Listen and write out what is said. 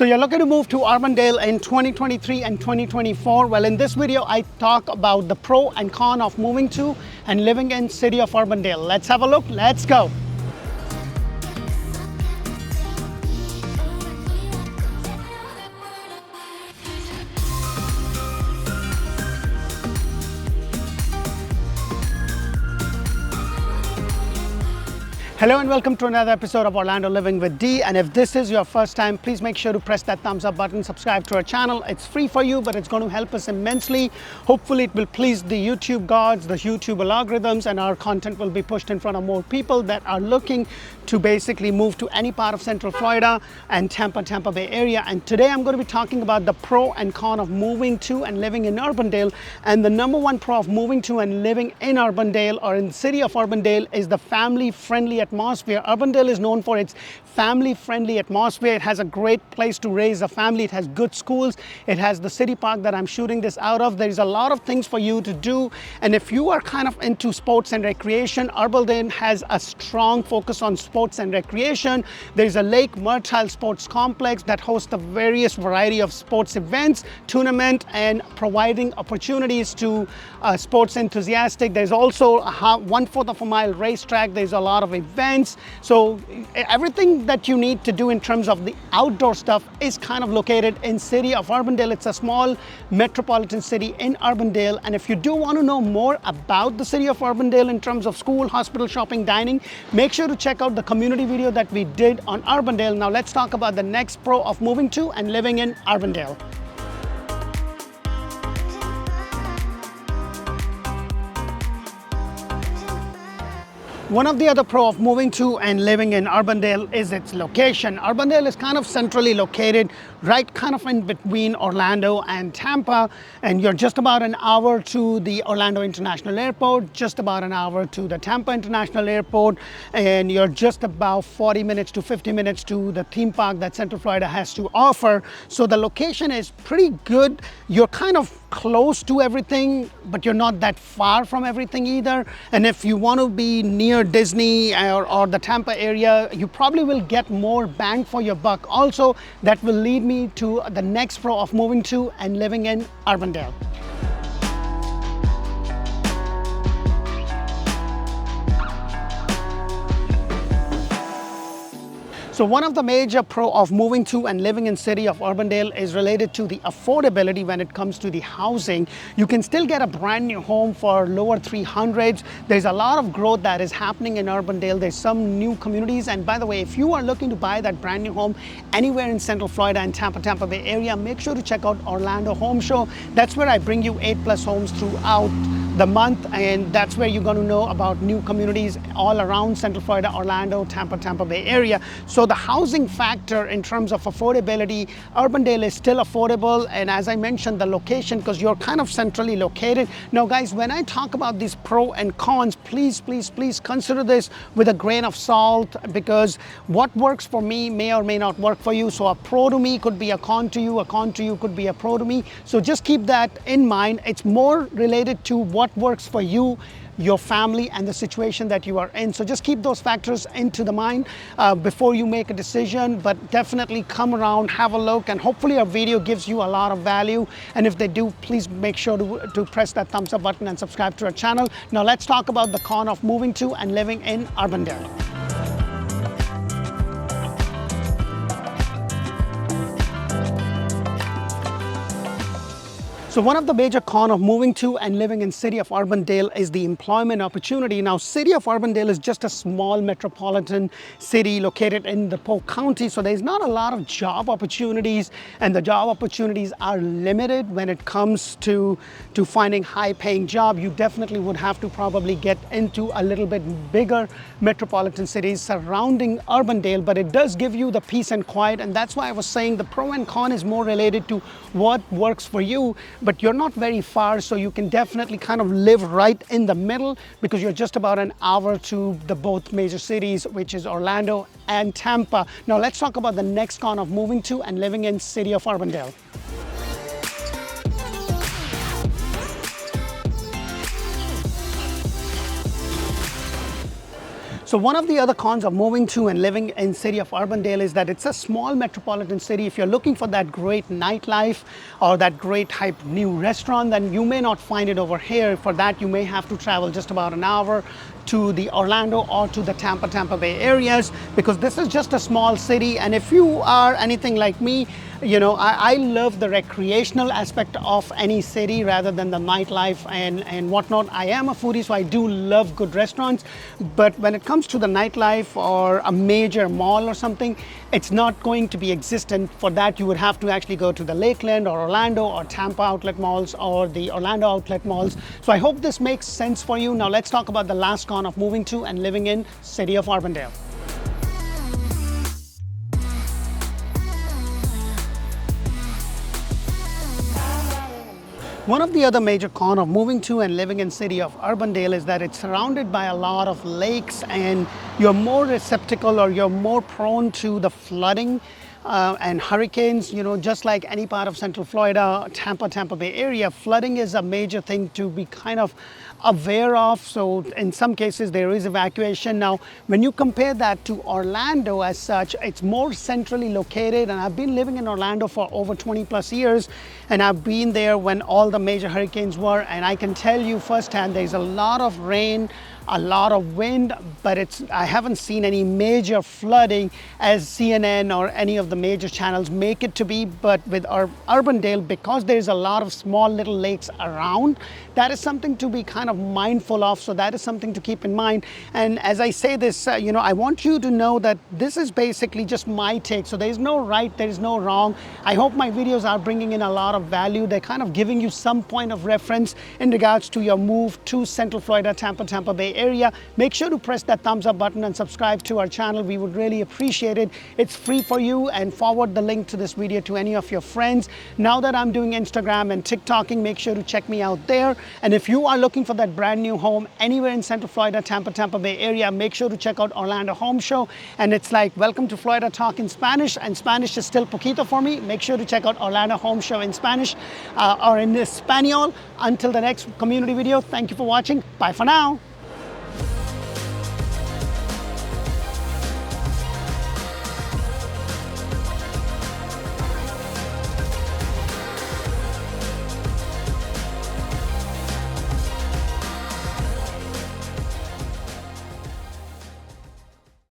So you're looking to move to Auburndale in 2023 and 2024. Well, in this video, I talk about the pro and con of moving to and living in city of Auburndale. Let's have a look. Let's go. Hello and welcome to another episode of Orlando Living with Dee. And if this is your first time, please make sure to press that thumbs up button, subscribe to our channel. It's free for you, but it's going to help us immensely. Hopefully it will please the YouTube gods, the YouTube algorithms, and our content will be pushed in front of more people that are looking to basically move to any part of Central Florida and Tampa Bay area. And today I'm going to be talking about the pro and con of moving to and living in Auburndale. And the number one pro of moving to and living in Auburndale or in the city of Auburndale is the family-friendly atmosphere. Auburndale is known for its family-friendly atmosphere. It has a great place to raise a family. It has good schools. It has the city park that I'm shooting this out of. There's a lot of things for you to do. And if you are kind of into sports and recreation, Auburndale has a strong focus on sports and recreation. There's a Lake Myrtle Sports Complex that hosts a various variety of sports events, tournament, and providing opportunities to sports enthusiasts. There's also a 1/4 of a mile racetrack. There's a lot of events. So everything that you need to do in terms of the outdoor stuff is kind of located in city of Auburndale. It's a small metropolitan city in Auburndale. And if you do want to know more about the city of Auburndale in terms of school, hospital, shopping, dining, make sure to check out the community video that we did on Auburndale. Now let's talk about the next pro of moving to and living in Auburndale. One of the other pro of moving to and living in Auburndale is its location. Auburndale is kind of centrally located, right kind of in between Orlando and Tampa, and you're just about an hour to the Orlando International Airport, just about an hour to the Tampa International Airport, and you're just about 40 minutes to 50 minutes to the theme park that Central Florida has to offer. So the location is pretty good. You're kind of close to everything, but you're not that far from everything either. And if you want to be near Disney or the Tampa area, you probably will get more bang for your buck. Also, that will lead me to the next pro of moving to and living in Auburndale. So one of the major pro of moving to and living in city of Auburndale is related to the affordability when it comes to the housing. You can still get a brand new home for lower 300s. There's a lot of growth that is happening in Auburndale. There's some new communities. And by the way, if you are looking to buy that brand new home anywhere in Central Florida and Tampa Bay area, make sure to check out Orlando Home Show. That's where I bring you 8+ homes throughout the month, and that's where you're going to know about new communities all around Central Florida, Orlando, Tampa Bay area. So the housing factor in terms of affordability, Auburndale is still affordable, and as I mentioned, the location, because you're kind of centrally located. Now guys, when I talk about these pro and cons, please consider this with a grain of salt, because what works for me may or may not work for you. So a pro to me could be a con to you could be a pro to me. So just keep that in mind. It's more related to what works for you, your family, and the situation that you are in. So just keep those factors into the mind before you make a decision. But definitely come around, have a look, and hopefully our video gives you a lot of value. And if they do, please make sure to press that thumbs up button and subscribe to our channel. Now let's talk about the con of moving to and living in Auburndale. So one of the major cons of moving to and living in city of Auburndale is the employment opportunity. Now, city of Auburndale is just a small metropolitan city located in the Polk County. So there's not a lot of job opportunities, and the job opportunities are limited when it comes to finding high-paying job. You definitely would have to probably get into a little bit bigger metropolitan cities surrounding Auburndale, but it does give you the peace and quiet. And that's why I was saying the pro and con is more related to what works for you. But you're not very far, so you can definitely kind of live right in the middle, because you're just about an hour to the both major cities, which is Orlando and Tampa. Now let's talk about the next con of moving to and living in city of Auburndale. So one of the other cons of moving to and living in city of Auburndale is that it's a small metropolitan city. If you're looking for that great nightlife or that great hype new restaurant, then you may not find it over here. For that, you may have to travel just about an hour to the Orlando or to the Tampa Bay areas, because this is just a small city. And if you are anything like me, you know, I love the recreational aspect of any city rather than the nightlife and whatnot. I am a foodie, so I do love good restaurants. But when it comes to the nightlife or a major mall or something, it's not going to be existent. For that, you would have to actually go to the Lakeland or Orlando or Tampa outlet malls or the Orlando outlet malls. So I hope this makes sense for you. Now let's talk about the last con of moving to and living in city of Auburndale. One of the other major cons of moving to and living in city of Auburndale is that it's surrounded by a lot of lakes, and you're more receptacle or you're more prone to the flooding and hurricanes. You know, just like any part of Central Florida, Tampa Bay area, flooding is a major thing to be kind of aware of. So in some cases there is evacuation. Now when you compare that to Orlando as such, it's more centrally located, and I've been living in Orlando for over 20 plus years, and I've been there when all the major hurricanes were, and I can tell you firsthand there's a lot of rain, a lot of wind, but I haven't seen any major flooding as CNN or any of the major channels make it to be. But with our Auburndale, because there's a lot of small little lakes around, that is something to be kind of mindful of. So that is something to keep in mind. And as I say this, you know, I want you to know that this is basically just my take. So there's no right, there is no wrong. I hope my videos are bringing in a lot of value. They're kind of giving you some point of reference in regards to your move to Central Florida, Tampa Bay area. Make sure to press that thumbs up button and subscribe to our channel. We would really appreciate it. It's free for you, and forward the link to this video to any of your friends. Now that I'm doing Instagram and TikToking, make sure to check me out there. And if you are looking for that brand new home anywhere in Central Florida, Tampa Bay area, make sure to check out Orlando Home Show. And it's like welcome to Florida talk in Spanish, and Spanish is still poquito for me. Make sure to check out Orlando Home Show in Spanish or in Espanol. Until the next community video, thank you for watching. Bye for now.